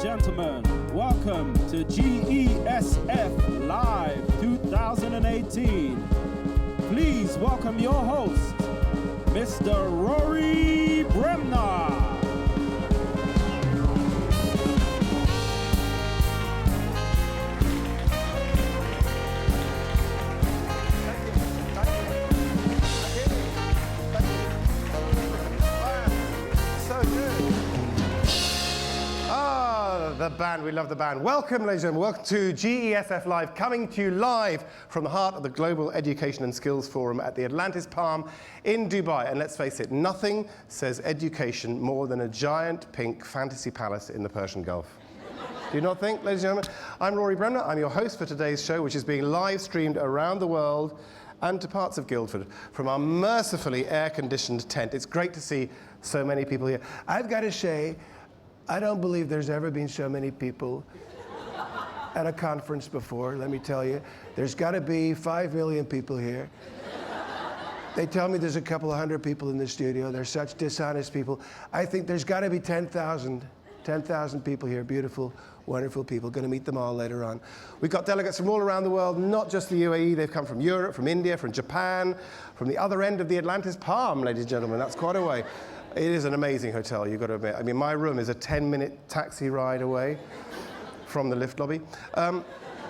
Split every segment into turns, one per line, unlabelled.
gentlemen, welcome to GESF Live 2018. Please welcome your host, Mr. Rory Bremner.
The band, we love the band. Welcome, ladies and gentlemen, welcome to GESF Live, coming to you live from the heart of the Global Education and Skills Forum at the Atlantis Palm in Dubai. And let's face it, nothing says education more than a giant pink fantasy palace in the Persian Gulf. Do you not think, ladies and gentlemen? I'm Rory Bremner, I'm your host for today's show, which is being live streamed around the world and to parts of Guildford from our mercifully air-conditioned tent. It's great to see so many people here. I've got to say, I don't believe there's ever been so many people at a conference before, let me tell you. There's got to be 5 million people here. They tell me there's a couple of hundred people in the studio. They're such dishonest people. I think there's got to be 10,000 people here. Beautiful, wonderful people. Going to meet them all later on. We've got delegates from all around the world, not just the UAE. They've come from Europe, from India, from Japan, from the other end of the Atlantis Palm, ladies and gentlemen. That's quite a way. It is an amazing hotel, you've got to admit. I mean, my room is a 10-minute taxi ride away from the lift lobby. You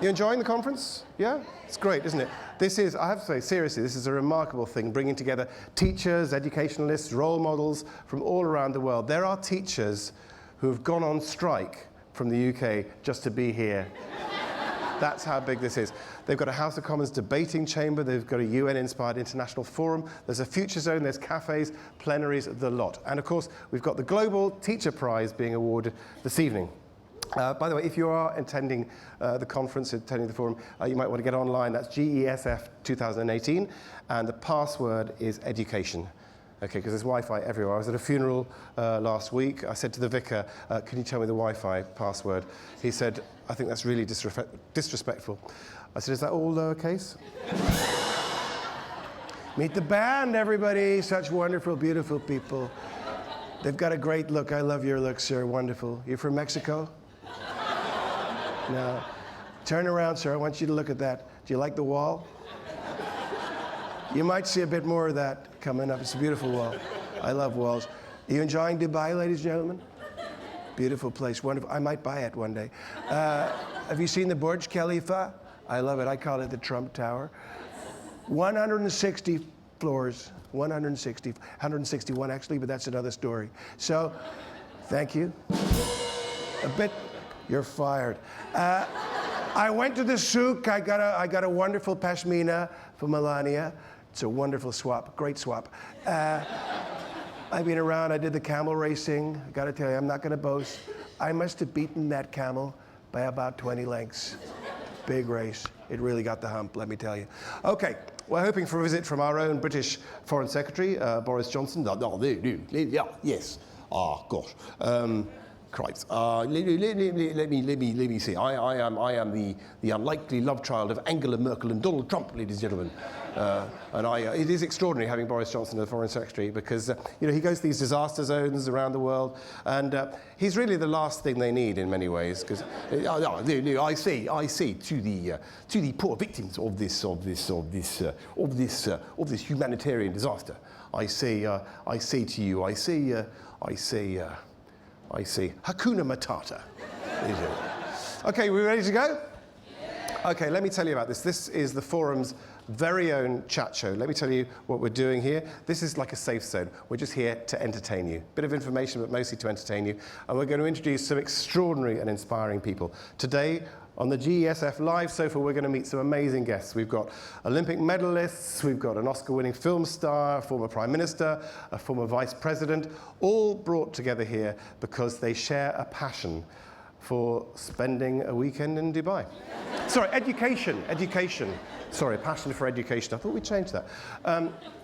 enjoying the conference? Yeah? It's great, isn't it? This is, I have to say, seriously, this is a remarkable thing, bringing together teachers, educationalists, role models from all around the world. There are teachers who have gone on strike from the UK just to be here. That's how big this is. They've got a House of Commons debating chamber, they've got a UN-inspired international forum, there's a future zone, there's cafes, plenaries, the lot. And of course, we've got the Global Teacher Prize being awarded this evening. By the way, if you are attending the conference, attending the forum, you might want to get online. That's GESF 2018, and the password is education. Okay, because there's Wi-Fi everywhere. I was at a funeral last week. I said to the vicar, can you tell me the Wi-Fi password? He said, I think that's really disrespectful. I said, is that all lowercase? Meet the band, everybody. Such wonderful, beautiful people. They've got a great look. I love your look, sir. Wonderful. You're from Mexico? No. Turn around, sir. I want you to look at that. Do you like the wall? You might see a bit more of that coming up. It's a beautiful wall. I love walls. Are you enjoying Dubai, ladies and gentlemen? Beautiful place, wonderful. I might buy it one day. Have you seen the Burj Khalifa? I love it. I call it the Trump Tower. 160 floors, 161 actually, but that's another story. So, thank you. A bit, you're fired. I went to the souk. I got a wonderful pashmina for Melania. It's a wonderful swap, great swap. I've been around, I did the camel racing. I gotta tell you, I'm not gonna boast. I must have beaten that camel by about 20 lengths. Big race. It really got the hump, let me tell you. Okay, we're hoping for a visit from our own British Foreign Secretary, Boris Johnson. Yeah, yes. Oh, gosh. Christ. Let me see. I am the unlikely love child of Angela Merkel and Donald Trump, ladies and gentlemen. And it is extraordinary having Boris Johnson as Foreign Secretary because you know, he goes to these disaster zones around the world, and he's really the last thing they need in many ways. Because I say to the poor victims of this humanitarian disaster, I say to you, I say, Hakuna Matata. Okay, we ready to go? Okay, let me tell you about this. This is the forum's very own chat show. Let me tell you what we're doing here. This is like a safe zone. We're just here to entertain you. Bit of information, but mostly to entertain you. And we're going to introduce some extraordinary and inspiring people. Today, on the GESF Live sofa, we're going to meet some amazing guests. We've got Olympic medalists, we've got an Oscar-winning film star, a former Prime Minister, a former Vice President, all brought together here because they share a passion for spending a weekend in Dubai. Sorry, education. Sorry, passion for education. I thought we'd change that.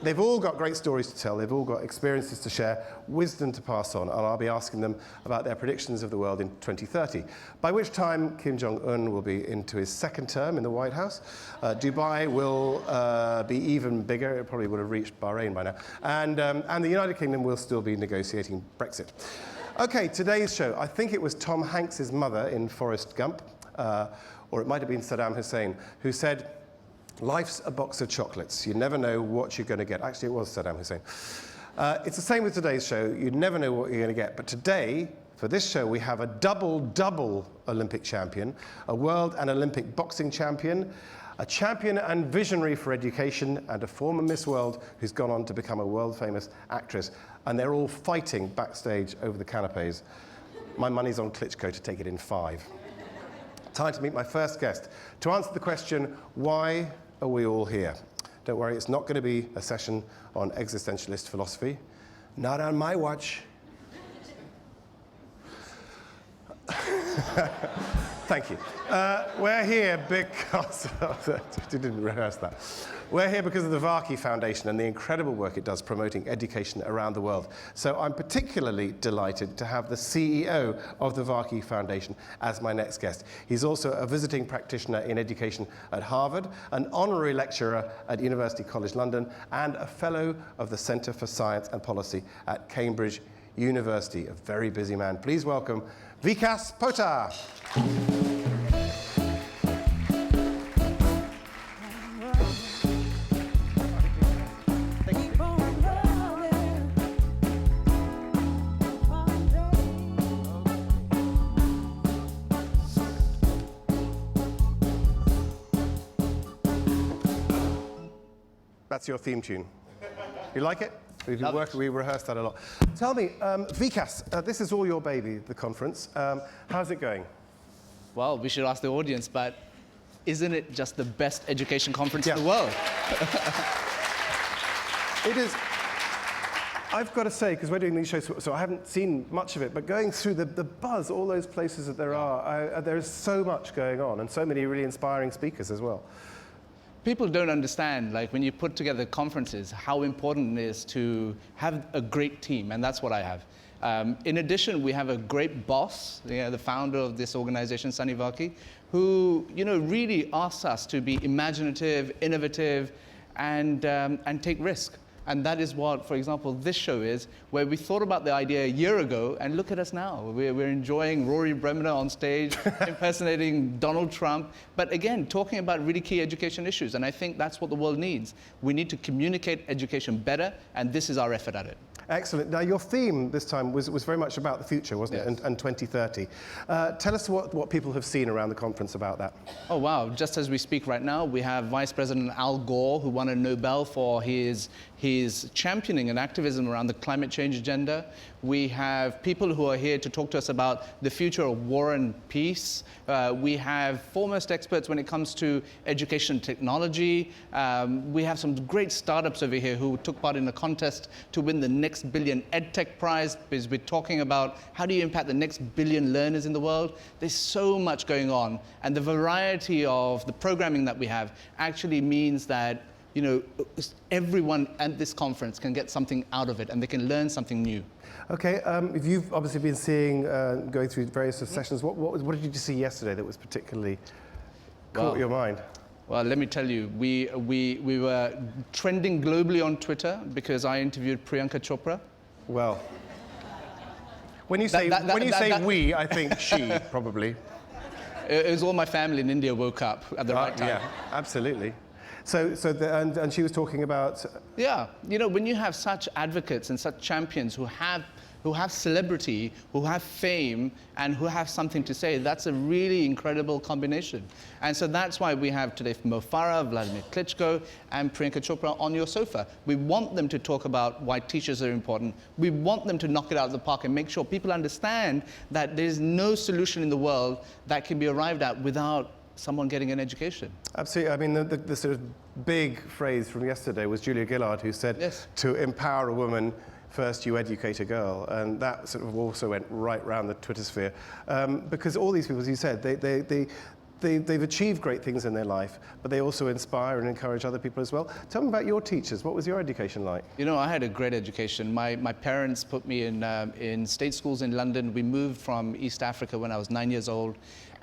They've all got great stories to tell. They've all got experiences to share, wisdom to pass on, and I'll be asking them about their predictions of the world in 2030, by which time Kim Jong-un will be into his second term in the White House. Dubai will be even bigger. It probably would have reached Bahrain by now. And the United Kingdom will still be negotiating Brexit. Okay, today's show. I think it was Tom Hanks's mother in Forrest Gump, or it might have been Saddam Hussein, who said, life's a box of chocolates. You never know what you're going to get. Actually, it was Saddam Hussein. It's the same with today's show. You never know what you're going to get. But today, for this show, we have a double Olympic champion, a world and Olympic boxing champion, a champion and visionary for education, and a former Miss World who's gone on to become a world-famous actress. And they're all fighting backstage over the canapes. My money's on Klitschko to take it in 5. Time to meet my first guest. To answer the question, why are we all here? Don't worry, it's not going to be a session on existentialist philosophy. Not on my watch. Thank you. We're here because didn't rehearse that. We're here because of the Vaki Foundation and the incredible work it does promoting education around the world. So I'm particularly delighted to have the CEO of the Vaki Foundation as my next guest. He's also a visiting practitioner in education at Harvard, an honorary lecturer at University College London, and a fellow of the Centre for Science and Policy at Cambridge University. A very busy man. Please welcome Vikas Pota. That's your theme tune. You like it? We rehearsed that a lot. Tell me, Vikas, this is all your baby, the conference. How's it going?
Well, we should ask the audience, but isn't it just the best education conference in the world?
It is. I've got to say, because we're doing these shows, so I haven't seen much of it, but going through the buzz, all those places that there are, there is so much going on, and so many really inspiring speakers as well.
People don't understand, like when you put together conferences, how important it is to have a great team, and that's what I have. In addition, we have a great boss, the founder of this organization, Sunny Vaki, who really asks us to be imaginative, innovative, and take risk. And that is what, for example, this show is, where we thought about the idea a year ago, and look at us now. We're enjoying Rory Bremner on stage, impersonating Donald Trump, but again, talking about really key education issues. And I think that's what the world needs. We need to communicate education better, and this is our effort at it.
Excellent. Now, your theme this time was very much about the future, wasn't it, and 2030. Tell us what people have seen around the conference about that.
Oh, wow. Just as we speak right now, we have Vice President Al Gore, who won a Nobel for his championing and activism around the climate change agenda. We have people who are here to talk to us about the future of war and peace. We have foremost experts when it comes to education technology. We have some great startups over here who took part in a contest to win the next billion EdTech prize, because we're talking about how do you impact the next billion learners in the world. There's so much going on, and the variety of the programming that we have actually means that everyone at this conference can get something out of it, and they can learn something new.
Okay, you've obviously been seeing, going through various sessions. What did you see yesterday that was particularly caught your mind?
Well, let me tell you, we were trending globally on Twitter because I interviewed Priyanka Chopra.
Well, when you say we, I think she probably.
It was all my family in India woke up at the right time.
Yeah, absolutely. And she was talking about.
Yeah, when you have such advocates and such champions who have celebrity, who have fame, and who have something to say, that's a really incredible combination. And so that's why we have today Mo Farah, Vladimir Klitschko, and Priyanka Chopra on your sofa. We want them to talk about why teachers are important. We want them to knock it out of the park and make sure people understand that there's no solution in the world that can be arrived at without someone getting an education.
Absolutely. I mean, the sort of big phrase from yesterday was Julia Gillard, who said,
yes,
to empower a woman, first you educate a girl. And that sort of also went right round the Twitter sphere. Because all these people, as you said, they've achieved great things in their life, but they also inspire and encourage other people as well. Tell me about your teachers. What was your education like?
I had a great education. My parents put me in state schools in London. We moved from East Africa when I was 9 years old.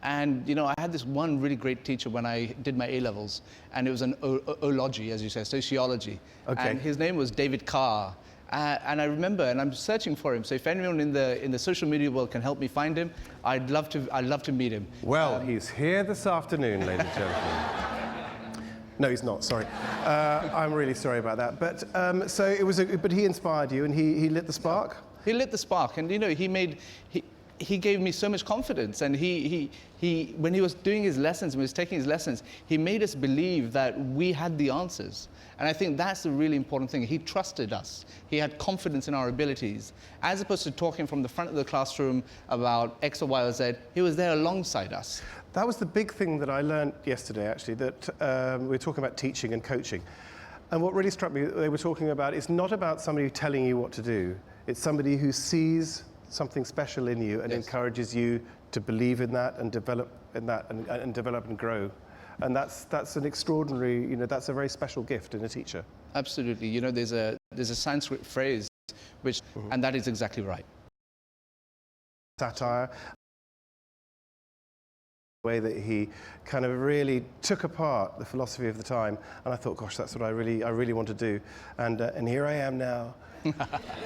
And, I had this one really great teacher when I did my A-levels, and it was an ology, as you say, sociology.
Okay.
And his name was David Carr. And I remember, and I'm searching for him. So if anyone in the social media world can help me find him, I'd love to meet him.
Well, he's here this afternoon, ladies and gentlemen. No, he's not. Sorry, I'm really sorry about that. But so it was. But he inspired you, and he lit the spark.
He lit the spark, and you know, he gave me so much confidence, and he when he was doing his lessons, when he was taking his lessons, he made us believe that we had the answers. And I think that's a really important thing. He trusted us. He had confidence in our abilities. As opposed to talking from the front of the classroom about X or Y or Z, he was there alongside us.
That was the big thing that I learned yesterday, actually, that we were talking about teaching and coaching. And what really struck me, they were talking about, it's not about somebody telling you what to do. It's somebody who sees something special in you and encourages you to believe in that and develop in that and develop and grow. And that's an extraordinary, you know, that's a very special gift in a teacher.
Absolutely. You know, there's a Sanskrit phrase, which, and that is exactly right.
Satire, the way that he kind of really took apart the philosophy of the time, and I thought, gosh, that's what I really want to do. And here I am now,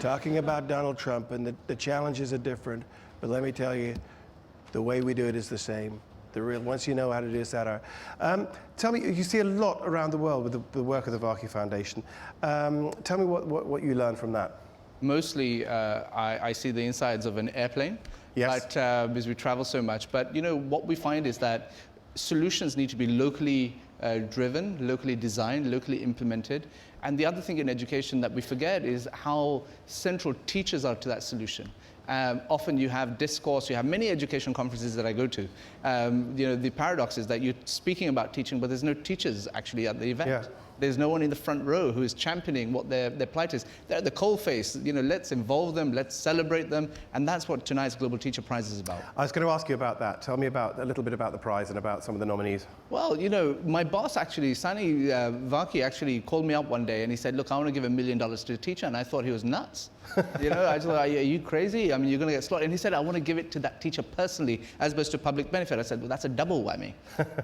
talking about Donald Trump, and the challenges are different, but let me tell you, the way we do it is the same. Once you know how to do satire. Tell me, you see a lot around the world with the work of the Vaki Foundation. Tell me what you learned from that.
Mostly, I see the insides of an airplane.
Yes.
But, because we travel so much. But you know, what we find is that solutions need to be locally driven, locally designed, locally implemented. And the other thing in education that we forget is how central teachers are to that solution. Often you have discourse, you have many education conferences that I go to. You know, the paradox is that you're speaking about teaching, but there's no teachers actually at the event.
Yeah.
There's no one in the front row who is championing what their plight is. They're at the coalface. You know, let's involve them, let's celebrate them, and that's what tonight's Global Teacher Prize is about.
I was going to ask you about that. Tell me a little bit about the prize and about some of the nominees.
Well, you know, my boss actually, Sani Vaki, actually called me up one day and he said, look, I want to give $1 million to a teacher, and I thought he was nuts. You know, I just thought, are you crazy? I mean, you're going to get slaughtered. And he said, I want to give it to that teacher personally, as opposed to public benefit. I said, well, that's a double whammy.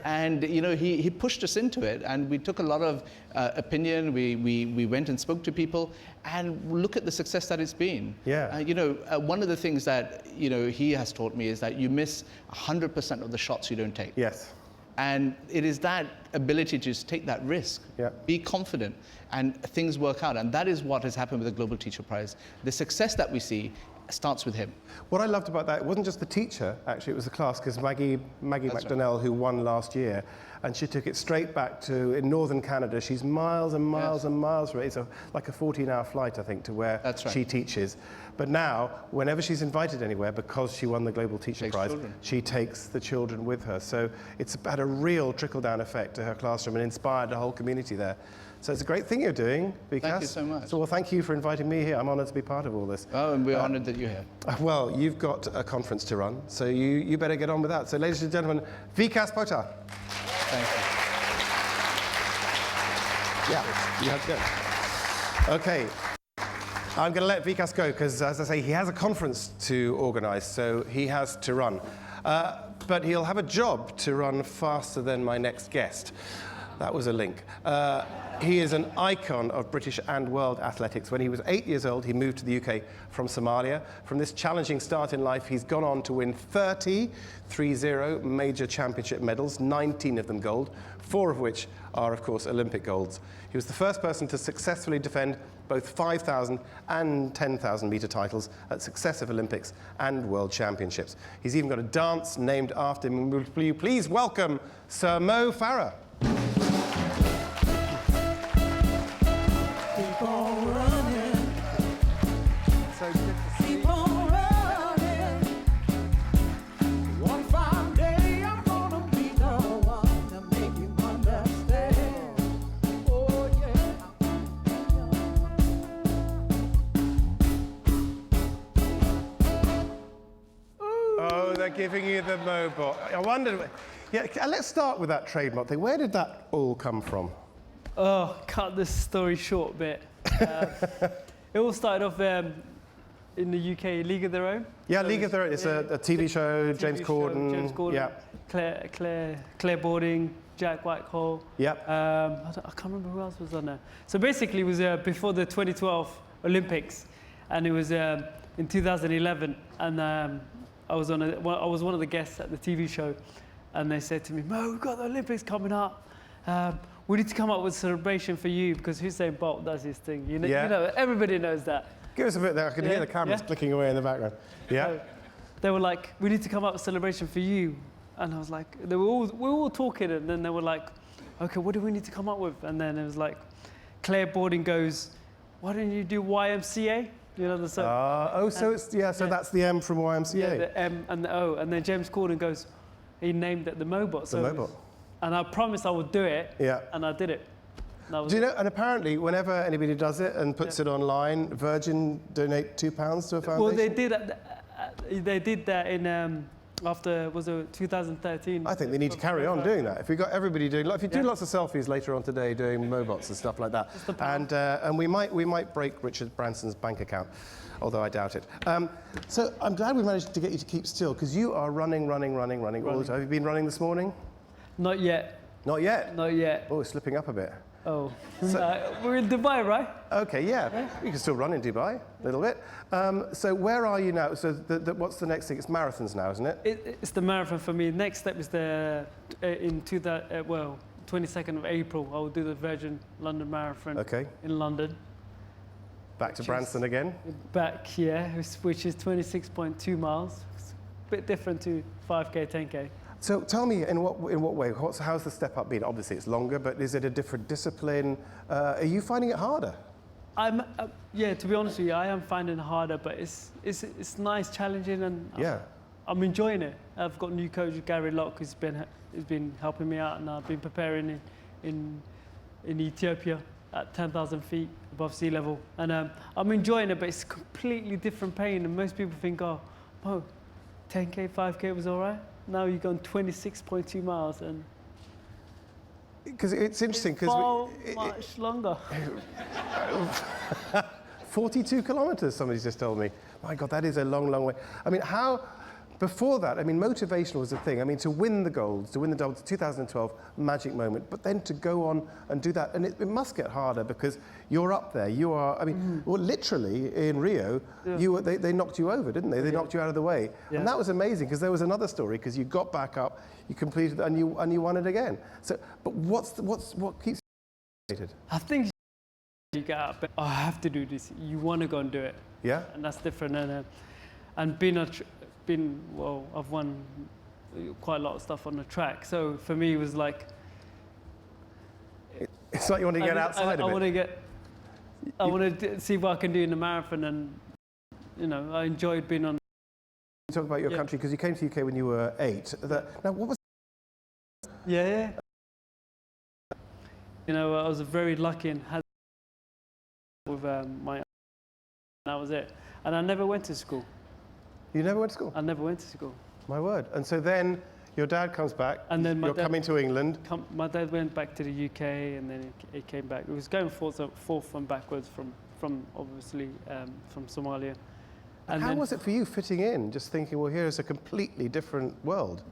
And, you know, he pushed us into it, and we took a lot of opinion. We went and spoke to people, and look at the success that it's been.
Yeah.
You know, one of the things that, you know, he has taught me is that you miss 100% of the shots you don't take.
Yes.
And it is that ability to just take that risk, be confident, and things work out. And that is what has happened with the Global Teacher Prize. The success that we see starts with him.
What I loved about that, it wasn't just the teacher, actually, it was the class, because Maggie McDonnell, who won last year, and she took it straight back to, in northern Canada, she's miles and miles and miles from it. It's like a 14-hour flight, I think, to where she teaches. But now, whenever she's invited anywhere, because she won the Global Teacher Prize, she takes the children with her. So it's had a real trickle-down effect to her classroom and inspired the whole community there. So it's a great thing you're doing, Vikas.
Thank you so much.
So, well, thank you for inviting me here. I'm honoured to be part of all this.
Oh, and we're honoured that you're here.
Well, you've got a conference to run, so you better get on with that. So, ladies and gentlemen, Vikas Pota.
Thank you.
Yeah, you have to go. Okay. I'm going to let Vikas go because, as I say, he has a conference to organise, so he has to run. But he'll have a job to run faster than my next guest. That was a link. He is an icon of British and world athletics. When he was 8 years old, he moved to the UK from Somalia. From this challenging start in life, he's gone on to win 30 major championship medals, 19 of them gold, 4 of which are, of course, Olympic golds. He was the first person to successfully defend both 5,000 and 10,000 meter titles at successive Olympics and World Championships. He's even got a dance named after him. Will you please welcome Sir Mo Farah? Giving you the mobile. I wondered, yeah, let's start with that trademark thing. Where did that all come from?
Oh, cut this story short a bit. It all started off in the UK, League of Their Own. Yeah,
so League of Their Own. It's a TV show, James Corden.
Yeah. Claire Bording, Jack Whitehall.
Yep.
I can't remember who else was on there. So basically it was before the 2012 Olympics, and it was in 2011, and I was one of the guests at the TV show, and they said to me, Mo, we've got the Olympics coming up. We need to come up with a celebration for you because Usain Bolt does his thing. You know, everybody knows that.
Give us a bit there. I can hear the cameras clicking away in the background. Yeah.
So they were like, we need to come up with a celebration for you. And I was like, we were all talking, and then they were like, okay, what do we need to come up with? And then it was like, Claire Bording goes, why don't you do YMCA? You know the song.
So that's the M from YMCA.
Yeah, the M and the O. And then James Corden goes, he named it the Mobot.
The Mobot.
And I promised I would do it.
Yeah.
And I did it.
Do you know, and apparently whenever anybody does it and puts it online, Virgin donate £2 to a foundation?
Well, they did that in, after, was it 2013?
I think they need to carry on doing that. If we got everybody doing, if you do lots of selfies later on today doing Mobots and stuff like that, and we might break Richard Branson's bank account, although I doubt it. So I'm glad we managed to get you to keep still, because you are running all the time. Have you been running this morning?
Not yet.
Not yet?
Not yet.
Oh, it's slipping up a bit.
Oh, we're in Dubai, right?
Okay, yeah. You can still run in Dubai a little bit. So where are you now? So what's the next thing? It's marathons now, isn't it?
It's the marathon for me. Next step is the 22nd of April. I will do the Virgin London Marathon in London.
Back to Branson again?
Back, yeah, which is 26.2 miles. It's a bit different to 5K, 10K.
So tell me, in what way? How's the step up been? Obviously, it's longer, but is it a different discipline? Are you finding it harder?
Yeah, to be honest with you, I am finding it harder, but it's nice, challenging, and I'm enjoying it. I've got a new coach, Gary Locke, who's been helping me out, and I've been preparing in Ethiopia at 10,000 feet above sea level, and I'm enjoying it, but it's completely different pain. And most people think, oh, 10K, 5K was all right. Now you've gone 26.2 miles, and
because it's interesting because
much longer.
42 kilometers, somebody's just told me. My God, that is a long, long way. I mean, before that, I mean, motivation was a thing. I mean, to win the golds, to win the double, 2012, magic moment, but then to go on and do that, and it must get harder because you're up there. You are, I mean, well, literally in Rio, they knocked you over, didn't they? They knocked you out of the way. Yeah. And that was amazing because there was another story because you got back up, you completed, and you won it again. So, but what keeps you motivated?
I think you get up, but I have to do this. You want to go and do it.
Yeah.
And that's different. And I've won quite a lot of stuff on the track. So for me, it was like...
It's like you want to get outside of it.
I want to see what I can do in the marathon, and, you know, I enjoyed being on...
You talk about your country, because you came to the UK when you were 8. Now, what was...
Yeah. You know, I was very lucky and had with my... That was it. And I never went to school.
You never went to school?
I never went to school. My
word. And so then your dad comes back,
and then
you're coming to England.
My dad went back to the UK, and then he came back. It was going forth and backwards from obviously from Somalia.
And how was it for you fitting in, just thinking, well, here's a completely different world?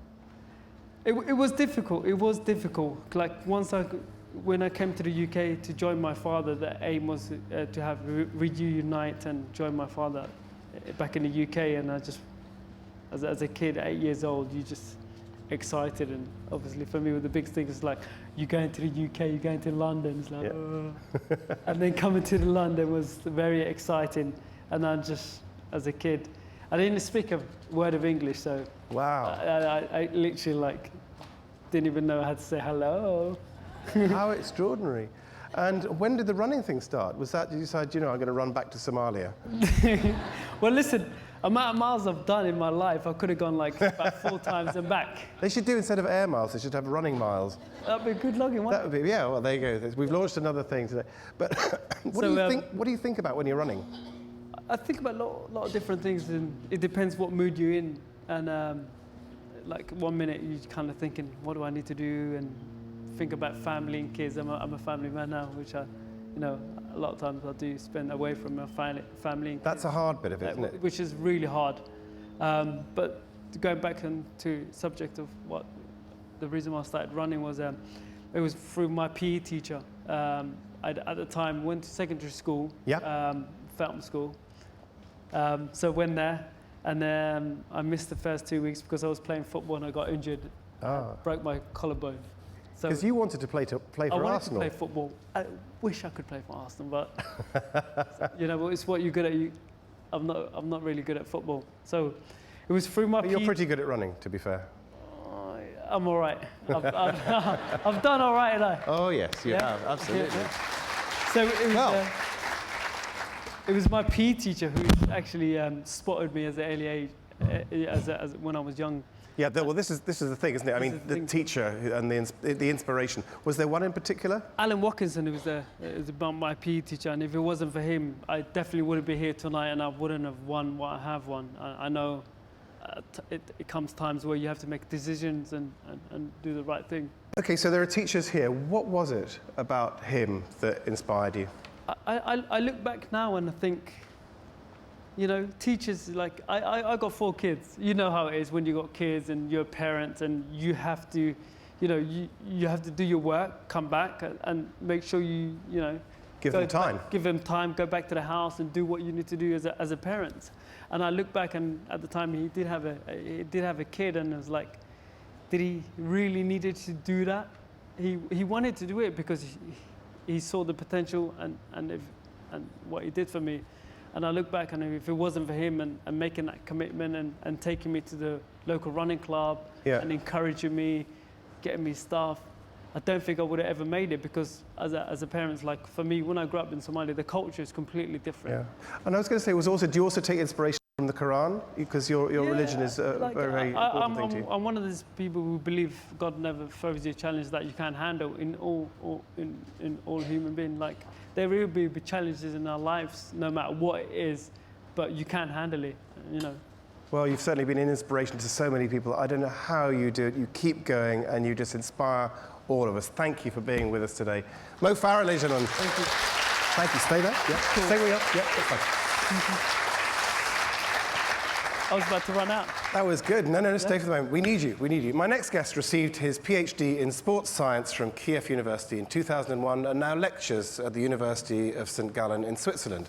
It was difficult. It was difficult. Like when I came to the UK to join my father, the aim was to have reunite and join my father back in the UK, and I just, as a kid, 8 years old, you just excited, and obviously for me, the big thing is like, you're going to the UK, you're going to London, it's like, and then coming to London was very exciting, and I just, as a kid, I didn't speak a word of English, so
wow,
I literally didn't even know how to say hello.
How extraordinary. And when did the running thing start? Was that, did you decide, I'm going to run back to Somalia?
Well, listen, amount of miles I've done in my life, I could have gone about 4 times and back.
They should do, instead of air miles, they should have running miles.
That'd be good looking, wouldn't it?
That would be, well, there you go. We've launched another thing today. But what do you think about when you're running?
I think about a lot of different things, and it depends what mood you're in. And like 1 minute, you're kind of thinking, what do I need to do? And think about family and kids. I'm a family man now, which a lot of times I do spend away from my family and kids.
That's a hard bit of it, isn't it?
Which is really hard. But going back to subject of what the reason why I started running was, it was through my PE teacher. I at the time went to secondary school. Feltham School. So went there, and then I missed the first 2 weeks because I was playing football and I got injured, broke my collarbone. So
Because you wanted to play for
I wanted
Arsenal.
to play football. I wish I could play for Arsenal, but you know, it's what you're good at. I'm not really good at football. So it was through my.
But you're pretty good at running, to be fair.
I'm all right. I've done all right, haven't I?
Oh yes, you have, absolutely.
So it was my PE teacher who actually spotted me as an early age, as when I was young.
Yeah, well, this is the thing, isn't it? I mean, the teacher and the inspiration. Was there one in particular?
Alan Watkinson, who was my PE teacher, and if it wasn't for him, I definitely wouldn't be here tonight, and I wouldn't have won what I have won. I know it comes times where you have to make decisions and do the right thing.
Okay, so there are teachers here. What was it about him that inspired you?
I look back now and I think, you know, teachers, like, I got 4 kids. You know how it is when you got kids and you're a parent and you have to, you know, you have to do your work, come back and make sure you know.
Give them time.
Give them time, go back to the house and do what you need to do as a parent. And I look back and at the time he did have a kid, and I was like, did he really needed to do that? He wanted to do it because he saw the potential and what he did for me. And I look back, and if it wasn't for him and making that commitment and taking me to the local running club and encouraging me, getting me stuff, I don't think I would have ever made it, because as a parent, like for me, when I grew up in Somalia, the culture is completely different.
Yeah. And I was going to say, do you also take inspiration from the Quran? Because your religion is a very important thing to you.
I'm one of those people who believe God never throws you a challenge that you can't handle in all human beings. Like, there will be challenges in our lives, no matter what it is, but you can't handle it, you know.
Well, you've certainly been an inspiration to so many people. I don't know how you do it. You keep going and you just inspire all of us. Thank you for being with us today. Mo Farah, ladies and gentlemen.
Thank you.
Thank you. Stay there. Yeah. Cool. Stay where you are. Yeah, that's fine.
I was about to run out.
That was good. No, stay for the moment. We need you. We need you. My next guest received his PhD in sports science from Kiev University in 2001 and now lectures at the University of St. Gallen in Switzerland.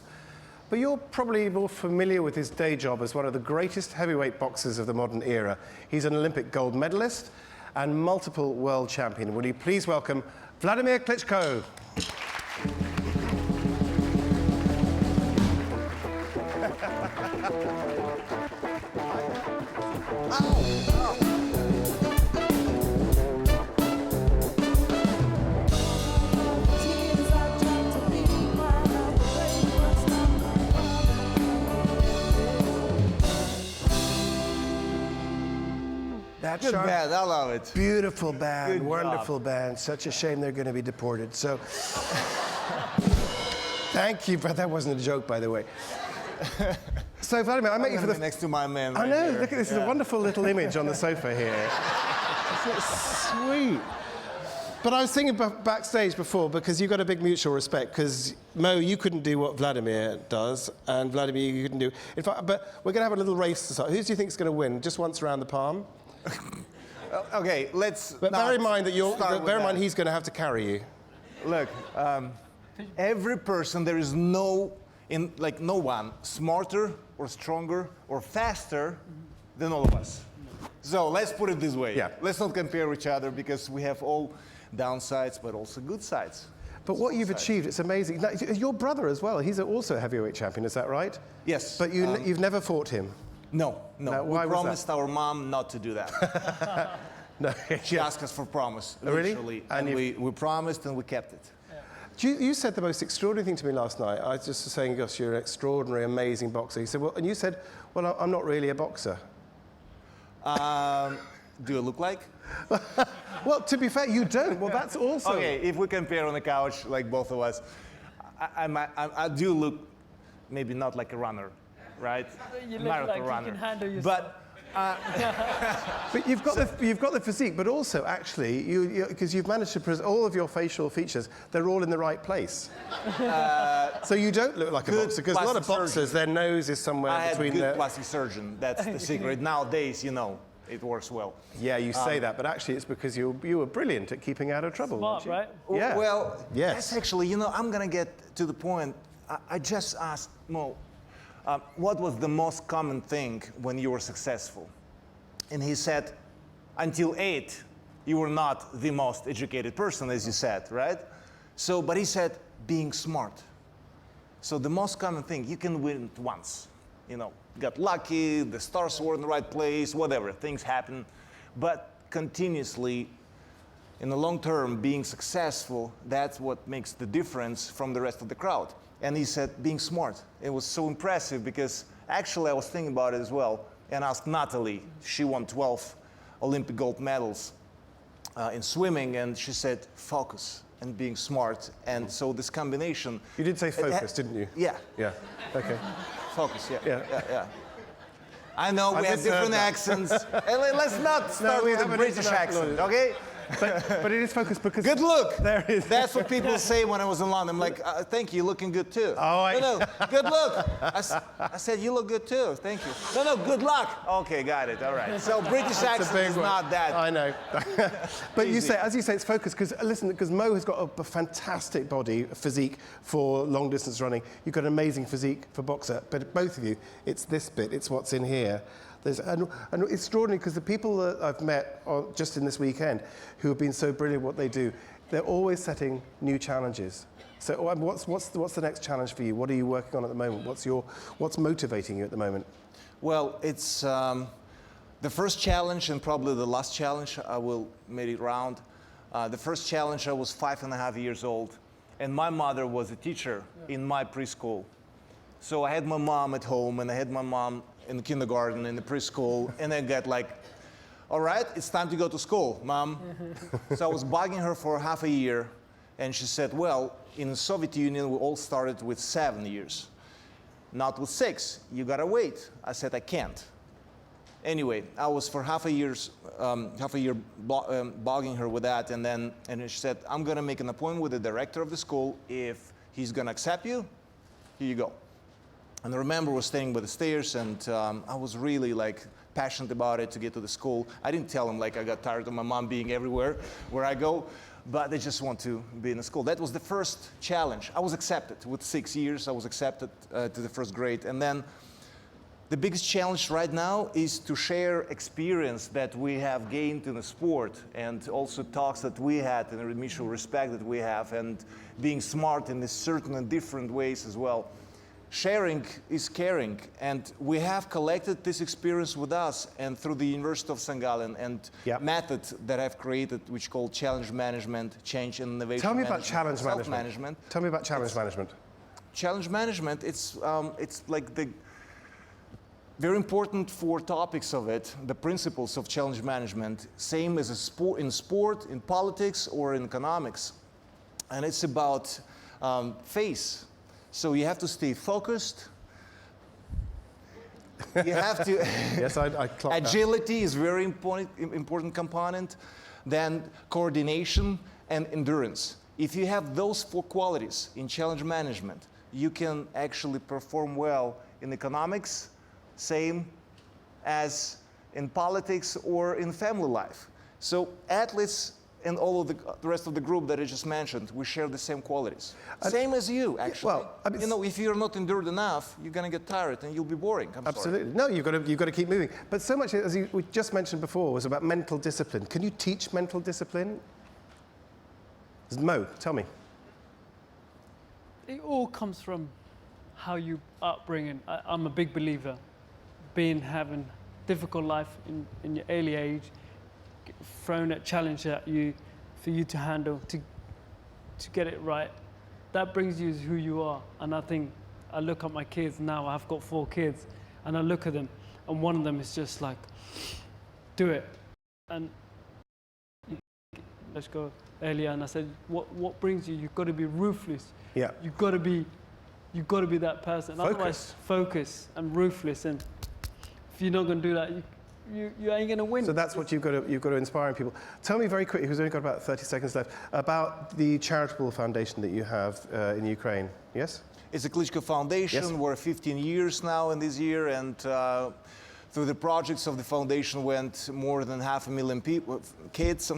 But you're probably more familiar with his day job as one of the greatest heavyweight boxers of the modern era. He's an Olympic gold medalist and multiple world champion. Will you please welcome Vladimir Klitschko?
Good band, I love it.
Beautiful band,
Good
wonderful band. Such a shame they're going to be deported. So, thank you, but that wasn't a joke, by the way. So, Vladimir, I met you for the
next to my man.
I
right
know.
here.
Look at this. Is a wonderful little image on the sofa here. Isn't it sweet? But I was thinking backstage before, because you've got a big mutual respect, because Mo, you couldn't do what Vladimir does, and Vladimir, you couldn't do. In fact, but we're going to have a little race to start. Who do you think is going to win? Just once around the palm?
Okay, let's.
But bear in mind that bear in mind
that.
he's going to have to carry you.
Look, every person, there is no one smarter or stronger or faster than all of us. So let's put it this way.
Yeah.
Let's not compare each other, because we have all downsides, but also good sides.
But what you've achieved, it's amazing. Now, your brother as well, he's also a heavyweight champion, is that right?
Yes.
But you've never fought him?
No.
Why
we
was
promised our mom not to do that.
No.
She asked us for promise,
Oh, really?
literally.
And
And we promised and we kept it.
You said the most extraordinary thing to me last night. I was just saying, gosh, you're an extraordinary, amazing boxer. You said, well, and you said, well, I'm not really a boxer.
Do you look like?
Well, to be fair, you don't. Well, that's also...
Okay, if we compare on the couch, like both of us, I do look maybe not like a runner, right?
You look
Marathon
like
runner.
you can handle yourself.
But you've got the physique, but also, actually, because you've managed to all of your facial features, they're all in the right place. So you don't look like a boxer, because a lot of boxers, their nose is somewhere between
I had a good plastic surgeon. That's the secret. Nowadays, it works well.
Yeah, you say that, but actually it's because you were brilliant at keeping out of trouble.
Smart, right?
Yeah.
Well,
yes.
that's actually, I'm going to get to the point. I just asked Mo, what was the most common thing when you were successful? And he said, until 8, you were not the most educated person, as you said, right? So, but he said, being smart. So the most common thing, you can win it once. You know, got lucky, the stars were in the right place, whatever, things happen. But continuously, in the long term, being successful, that's what makes the difference from the rest of the crowd. And he said, being smart. It was so impressive because actually I was thinking about it as well and asked Natalie. She won 12 Olympic gold medals in swimming, and she said, focus and being smart. And so this combination.
You did say focus, didn't you?
Yeah.
Yeah, okay.
Focus, yeah.
Yeah.
I know we have different accents. Let's not start with a British accent, okay?
But it is focused because...
Good look.
There it is.
That's what people say when I was in London. I'm like, thank you, you're looking good too.
Oh,
No, good look. I said, you look good too, thank you. No, good luck. Okay, got it, all right. So British accent is not that.
I know. But you say, as you say, it's focused because, listen, because Mo has got a fantastic body, physique for long distance running. You've got an amazing physique for boxer. But both of you, it's this bit, it's what's in here. And it's extraordinary because the people that I've met just in this weekend who have been so brilliant at what they do, they're always setting new challenges. So what's the next challenge for you? What are you working on at the moment? What's motivating you at the moment?
Well, it's the first challenge and probably the last challenge. I will make it round. The first challenge, I was 5.5 years old, and my mother was a teacher in my preschool. So I had my mom at home, and I had my mom in the kindergarten, in the preschool, and I got like, all right, it's time to go to school, Mom. So I was bugging her for half a year, and she said, well, in the Soviet Union, we all started with 7 years, not with 6. You gotta wait. I said, I can't. Anyway, I was for half a year bugging her with that, and she said, I'm gonna make an appointment with the director of the school. If he's gonna accept you, here you go. And I remember I was staying by the stairs, and I was really like passionate about it to get to the school. I didn't tell him like I got tired of my mom being everywhere where I go, but I just want to be in the school. That was the first challenge. I was accepted. With 6 years, I was accepted to the first grade. And then the biggest challenge right now is to share experience that we have gained in the sport, and also talks that we had and the mutual respect that we have, and being smart in certain and different ways as well. Sharing is caring, and we have collected this experience with us and through the University of St. Gallen and method that I've created, which called challenge management, change and innovation.
Tell me about challenge management.
Self-management.
Tell me about challenge management.
Challenge management, it's like the very important 4 topics of it, the principles of challenge management, same as in sport, in politics, or in economics. And it's about face. So you have to stay focused. You have to.
Yes, I clocked
Agility is very important component. Then coordination and endurance. If you have those 4 qualities in challenge management, you can actually perform well in economics, same as in politics or in family life. So athletes and all of the rest of the group that I just mentioned, we share the same qualities. Same as you, actually.
Well, I mean,
you know, if you're not endured enough, you're going to get tired and you'll be boring.
Absolutely. No, you've got to keep moving. But so much, as we just mentioned before, was about mental discipline. Can you teach mental discipline? Mo, tell me.
It all comes from how you upbringing. I'm a big believer. Having difficult life in your early age, thrown a challenge at you for you to handle, to get it right, that brings you to who you are. And I think I look at my kids now, I've got 4 kids, and I look at them, and one of them is just like, do it. And let's go earlier, and I said, what brings you? You've got to be ruthless.
Yeah.
You've got to be that person.
Focus.
Otherwise, focus and ruthless. And if you're not going to do that, you ain't going to win.
So that's what you've got to inspire in people. Tell me very quickly, who's only got about 30 seconds left, about the charitable foundation that you have in Ukraine. Yes?
It's a Klitschko Foundation.
Yes.
We're 15 years now in this year, and through the projects of the foundation went more than 500,000 kids,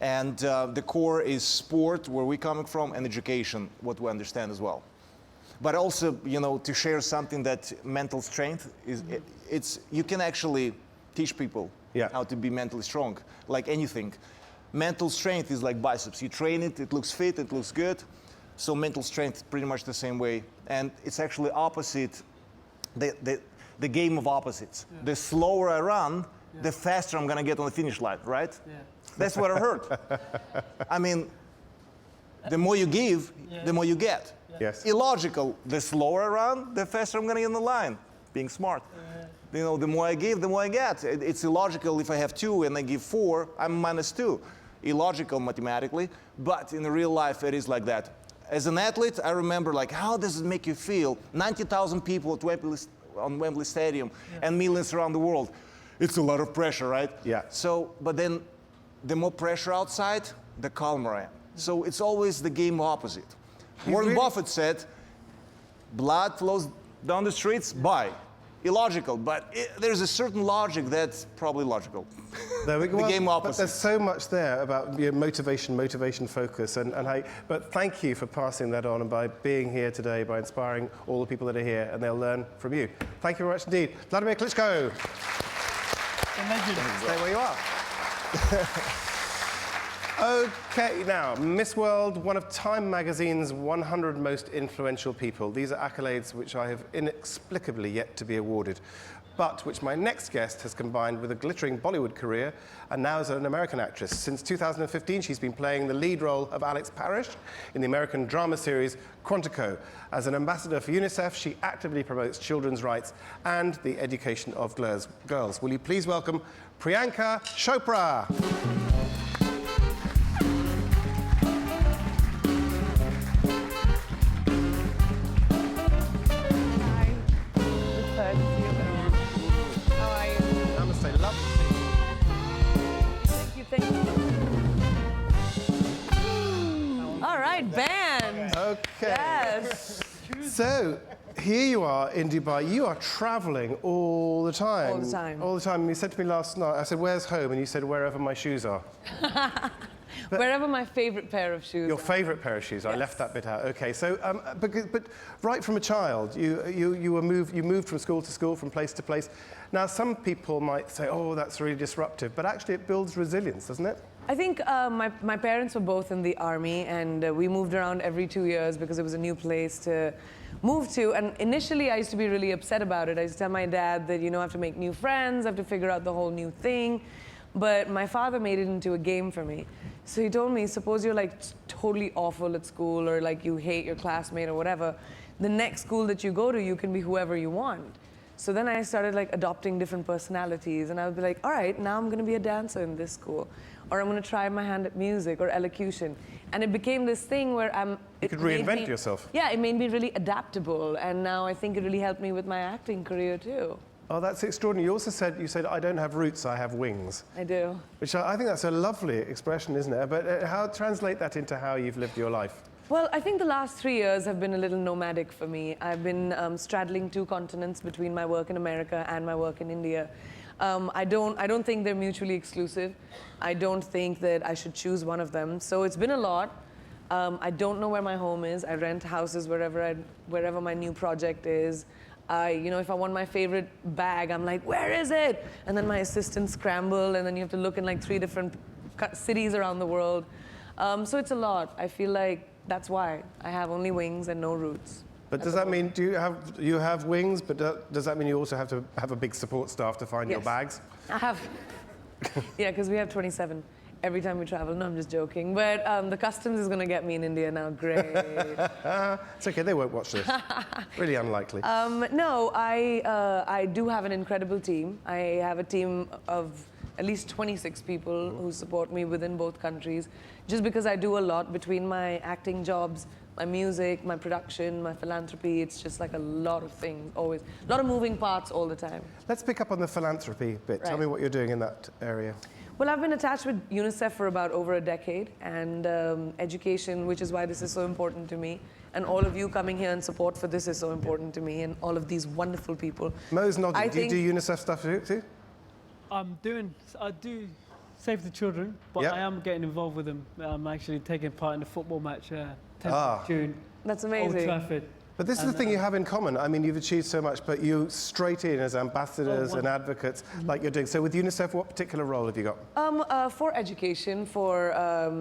and the core is sport, where we're coming from, and education, what we understand as well. But also, you know, to share something that mental strength is, you can actually teach people how to be mentally strong, like anything. Mental strength is like biceps. You train it, it looks fit, it looks good. So mental strength, pretty much the same way. And it's actually opposite, the game of opposites. Yeah. The slower I run, the faster I'm gonna get on the finish line, right? Yeah. That's what I heard. I mean, the more you give, the more you get.
Yes.
Illogical. The slower I run, the faster I'm gonna get on the line. Being smart. You know, the more I give, the more I get. It's illogical if I have 2 and I give 4, I'm -2. Illogical mathematically, but in real life it is like that. As an athlete, I remember, like, how does it make you feel? 90,000 people at Wembley Stadium and millions around the world. It's a lot of pressure, right?
Yeah.
So, but then the more pressure outside, the calmer I am. So it's always the game opposite. Warren Buffett said, blood flows down the streets, buy. Illogical, but there's a certain logic that's probably logical.
There we go.
The game opposite.
But there's so much there about motivation, focus, and how. But thank you for passing that on and by being here today, by inspiring all the people that are here, and they'll learn from you. Thank you very much indeed, Vladimir Klitschko. Stay where you are. Okay, now, Miss World, one of Time magazine's 100 most influential people. These are accolades which I have inexplicably yet to be awarded, but which my next guest has combined with a glittering Bollywood career and now is an American actress. Since 2015, she's been playing the lead role of Alex Parrish in the American drama series Quantico. As an ambassador for UNICEF, she actively promotes children's rights and the education of girls. Will you please welcome Priyanka Chopra?
Band.
Okay.
Yes.
So, here you are in Dubai. You are traveling all the time.
All the time.
All the time. You said to me last night, I said, where's home? And you said, wherever my shoes are.
Wherever my favorite pair of shoes
Your favorite pair of shoes. Yes. I left that bit out. Okay, so, but right from a child, you moved from school to school, from place to place. Now, some people might say, oh, that's really disruptive, but actually it builds resilience, doesn't it?
I think my parents were both in the army, and we moved around every 2 years because it was a new place to move to. And initially, I used to be really upset about it. I used to tell my dad that, you know, I have to make new friends, I have to figure out the whole new thing. But my father made it into a game for me. So he told me, suppose you're like totally awful at school, or like you hate your classmate or whatever, the next school that you go to, you can be whoever you want. So then I started like adopting different personalities, and I would be like, all right, now I'm gonna be a dancer in this school, or I'm gonna try my hand at music or elocution. And it became this thing where
you could reinvent yourself.
Yeah, it made me really adaptable, and now I think it really helped me with my acting career too.
Oh, that's extraordinary. You also said, I don't have roots, I have wings.
I do.
Which I think that's a lovely expression, isn't it? But how translate that into how you've lived your life?
Well, I think the last 3 years have been a little nomadic for me. I've been straddling 2 continents between my work in America and my work in India. I don't think they're mutually exclusive. I don't think that I should choose one of them. So it's been a lot. I don't know where my home is. I rent houses wherever my new project is. You know, if I want my favorite bag, I'm like, where is it? And then my assistants scramble, and then you have to look in like 3 different cities around the world. So it's a lot. I feel like that's why I have only wings and no roots.
But does that mean, you have wings, but does that mean you also have to have a big support staff to find your bags?
I have. Yeah, because we have 27 every time we travel. No, I'm just joking. But the customs is going to get me in India now. Great.
It's okay, they won't watch this. Really unlikely.
No, I do have an incredible team. I have a team of at least 26 people who support me within both countries, just because I do a lot between my acting jobs, my music, my production, my philanthropy. It's just like a lot of things, always. A lot of moving parts all the time.
Let's pick up on the philanthropy bit. Tell me what you're doing in that area.
Well, I've been attached with UNICEF for about over a decade, and education, which is why this is so important to me. And all of you coming here in support for this is so important to me, and all of these wonderful people.
Mo's nodding. Do you do UNICEF stuff too?
I do Save the Children, but I am getting involved with them. I'm actually taking part in a football match 10th of June.
That's amazing.
Old Trafford.
But this is the thing you have in common. I mean, you've achieved so much, but you straight in as ambassadors and advocates like you're doing. So with UNICEF, what particular role have you got?
For education, for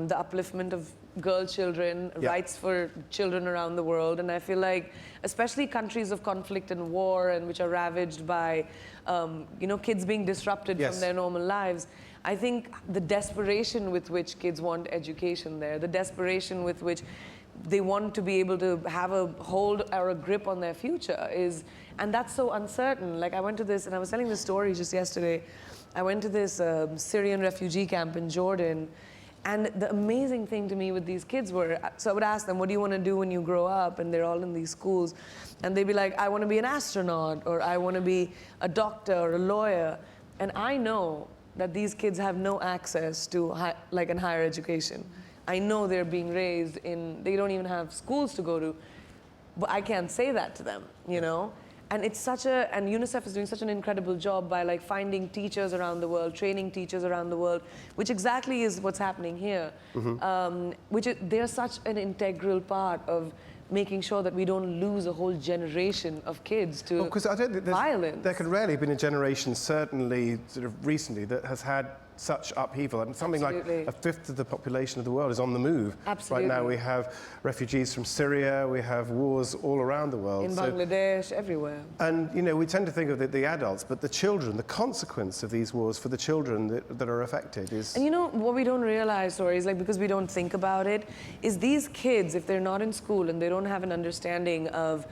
the upliftment of girl children, rights for children around the world. And I feel like, especially countries of conflict and war and which are ravaged by, kids being disrupted from their normal lives, I think the desperation with which kids want education there, the desperation with which they want to be able to have a hold or a grip on their future is, and that's so uncertain. Like I went to this, and I was telling this story just yesterday, I went to this Syrian refugee camp in Jordan, and the amazing thing to me with these kids were, so I would ask them, what do you want to do when you grow up? And they're all in these schools, and they'd be like, I want to be an astronaut, or I want to be a doctor or a lawyer. And I know that these kids have no access to higher education. I know they're being raised in, they don't even have schools to go to, but I can't say that to them, you know? And it's and UNICEF is doing such an incredible job by like finding teachers around the world, training teachers around the world, which exactly is what's happening here. They're such an integral part of making sure that we don't lose a whole generation of kids to violence.
There could rarely have been a generation, certainly sort of recently, that has had such upheaval. And something like a fifth of the population of the world is on the move.
Absolutely.
Right now we have refugees from Syria, we have wars all around the world.
In Bangladesh, everywhere.
And, you know, we tend to think of the adults, but the children, the consequence of these wars for the children that are affected is...
And you know, what we don't realize, Rory, is like, because we don't think about it, is these kids, if they're not in school and they don't have an understanding of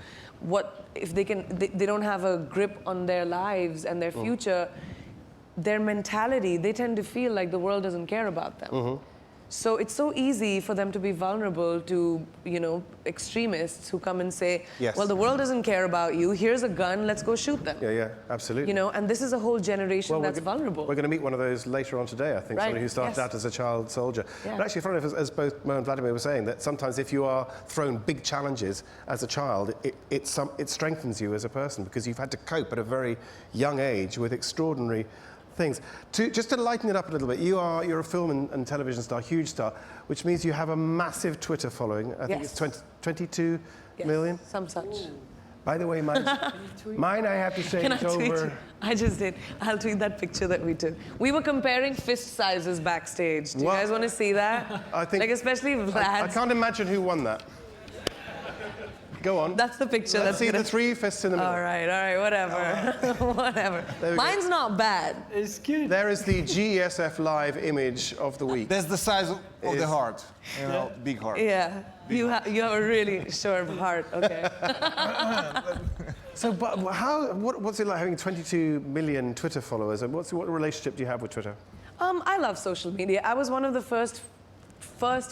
if they don't have a grip on their lives and their future, their mentality, they tend to feel like the world doesn't care about them. So it's so easy for them to be vulnerable to, extremists who come and say, well, the world doesn't care about you, here's a gun, let's go shoot them.
Yeah, absolutely.
You know, and this is a whole generation that's vulnerable.
We're going to meet one of those later on today, I think, somebody who started out as a child soldier. But actually, funny enough, as both Mo and Vladimir were saying, that sometimes if you are thrown big challenges as a child, it strengthens you as a person because you've had to cope at a very young age with extraordinary things. Just to lighten it up a little bit, you're a film and television star, huge star, which means you have a massive Twitter following. I think it's 22 million.
Some such.
By the way, mine I have to say, it's over.
I just did. I'll tweet that picture that we took. We were comparing fist sizes backstage. Do you guys want to see that?
I think,
like, especially Vlad.
I can't imagine who won that. Go on.
That's the picture.
Let's see the three fists in the middle.
All right, whatever. Whatever. Mine's not bad.
It's cute.
There is the GESF Live image of the week.
That's the size of the heart. You know, big heart.
Yeah. You have a really short heart. Okay.
So, but what's it like having 22 million Twitter followers? And what relationship do you have with Twitter?
I love social media. I was one of the first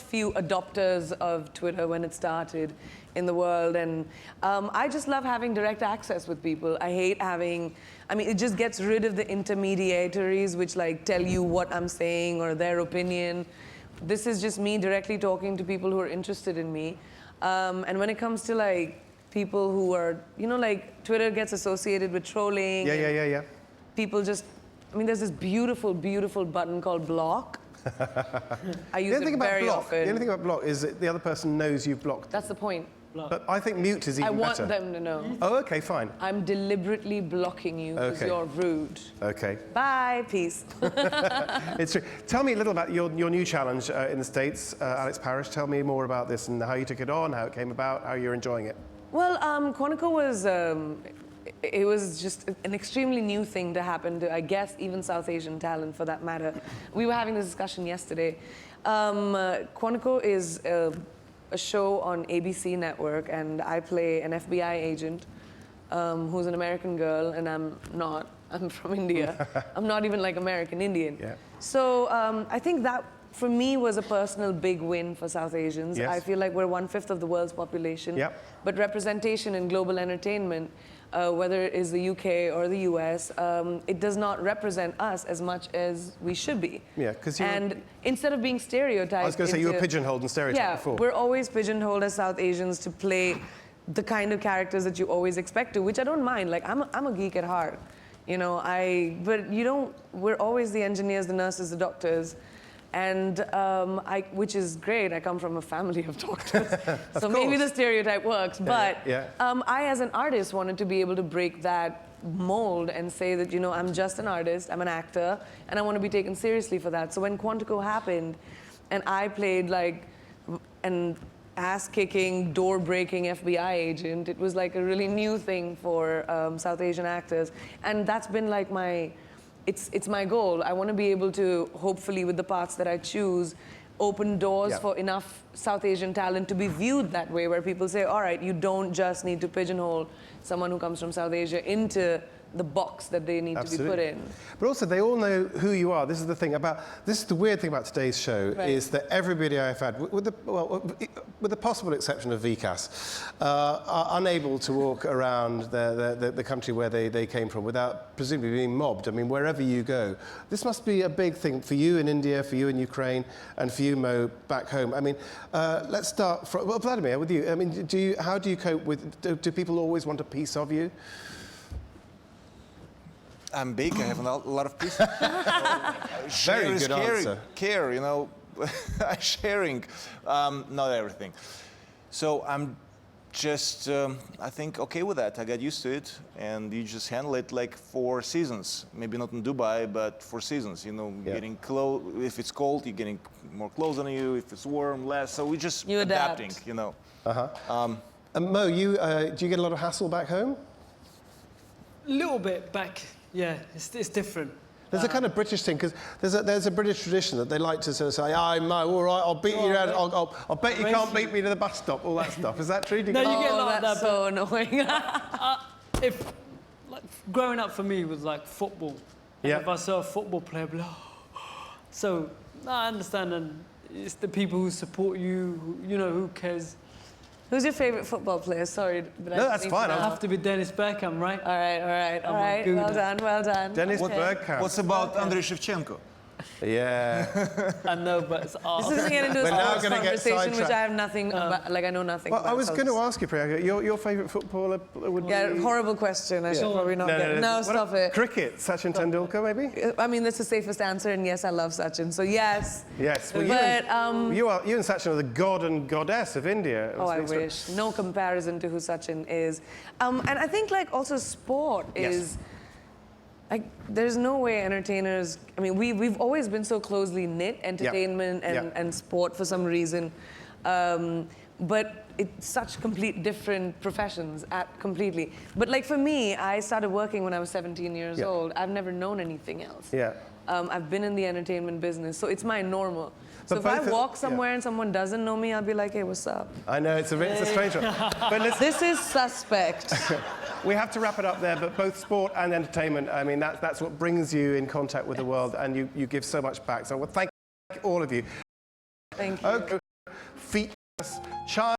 few adopters of Twitter when it started in the world, and I just love having direct access with people. I hate it just gets rid of the intermediaries which like tell you what I'm saying or their opinion. This is just me directly talking to people who are interested in me. And when it comes to like people who are, like Twitter gets associated with trolling.
Yeah.
People just, there's this beautiful, beautiful button called block. I use it very often.
The only thing about block is that the other person knows you've blocked.
That's the point.
But I think mute is even better.
I want them to know.
Oh, okay, fine.
I'm deliberately blocking you because you're rude.
Okay.
Bye, peace.
It's true. Tell me a little about your new challenge in the States, Alex Parrish. Tell me more about this and how you took it on, how it came about, how you're enjoying it.
Well, Quantico was... it was just an extremely new thing to happen to, I guess, even South Asian talent, for that matter. We were having this discussion yesterday. Quantico is a show on ABC Network, and I play an FBI agent who's an American girl, and I'm not. I'm from India. I'm not even like American Indian.
Yeah.
So I think that, for me, was a personal big win for South Asians.
Yes.
I feel like we're 1/5 of the world's population, but representation in global entertainment, whether it is the UK or the US, it does not represent us as much as we should be.
Yeah, because
and instead of being stereotyped,
I was going to say you were pigeonholed and stereotyped before.
We're always pigeonholed as South Asians to play the kind of characters that you always expect to, which I don't mind. Like I'm a geek at heart, but we're always the engineers, the nurses, the doctors. And which is great. I come from a family of doctors, so maybe the stereotype works. But I, as an artist, wanted to be able to break that mold and say that, you know, I'm just an artist, I'm an actor, and I want to be taken seriously for that. So when Quantico happened, and I played like an ass-kicking, door-breaking FBI agent, it was like a really new thing for South Asian actors, and that's been like it's my goal. I want to be able to, hopefully with the parts that I choose, open doors for enough South Asian talent to be viewed that way, where people say, all right, you don't just need to pigeonhole someone who comes from South Asia into the box that they need to be put in.
But also, they all know who you are. This is the thing about, this is the weird thing about today's show, is that everybody I've had, with the possible exception of Vikas, are unable to walk around the country where they came from without presumably being mobbed. I mean, wherever you go. This must be a big thing for you in India, for you in Ukraine, and for you, Mo, back home. I mean, let's start from, well, Vladimir, with you. I mean, how do you cope with, do people always want a piece of you?
I'm big, I have a lot of pieces.
Very good answer.
Care, you know, sharing, not everything. So I'm just, I think, okay with that. I got used to it, and you just handle it like 4 seasons. Maybe not in Dubai, but 4 seasons, you know, getting clothes. If it's cold, you're getting more clothes on you. If it's warm, less. So we just adapting, you know.
And Mo, do you get a lot of hassle back home?
A little bit back. Yeah, it's different.
There's a kind of British thing, because there's a British tradition that they like to sort of say, I'm Mo, all right, I'll beat you around, I'll bet you can't beat me to the bus stop, all that stuff. Is that true?
No, you get a lot of
that's
that.
so annoying.
If, like, growing up for me was like football. And if I saw a football player, I'd be like, so, no, I understand, and it's the people who support you, you know, who cares.
Who's your favorite football player? Sorry, but
no, that's fine.
It'll have to be Dennis Beckham, right?
All right. Well done, well done.
Dennis Bergkamp.
What's about Andrei Shevchenko?
Yeah.
I know, but it's art.
This isn't getting into a
now
sports
gonna get
conversation, which
sidetracked.
I have nothing about, like I know nothing
Well,
about.
I was going to ask you, Priyanka, your favourite footballer would be...
Yeah, horrible question. I should probably not get... No, stop it.
Cricket, Sachin Tendulkar, maybe?
I mean, that's the safest answer, and yes, I love Sachin, so yes.
Yes, well,
but,
you and Sachin are the god and goddess of India.
Oh, I wish. No comparison to who Sachin is. And I think, like, also sport is... Like, there's no way entertainers... I mean, we've always been so closely knit, entertainment and sport for some reason. But it's such complete different professions, completely. But like for me, I started working when I was 17 years old. I've never known anything else. I've been in the entertainment business, so it's my normal. So if I walk somewhere and someone doesn't know me, I'll be like, hey, what's up?
I know, it's a strange one. But
this is suspect.
We have to wrap it up there, but both sport and entertainment, I mean, that's what brings you in contact with the world, and you give so much back. So thank all of you.
Thank you.
Okay. Featureless child.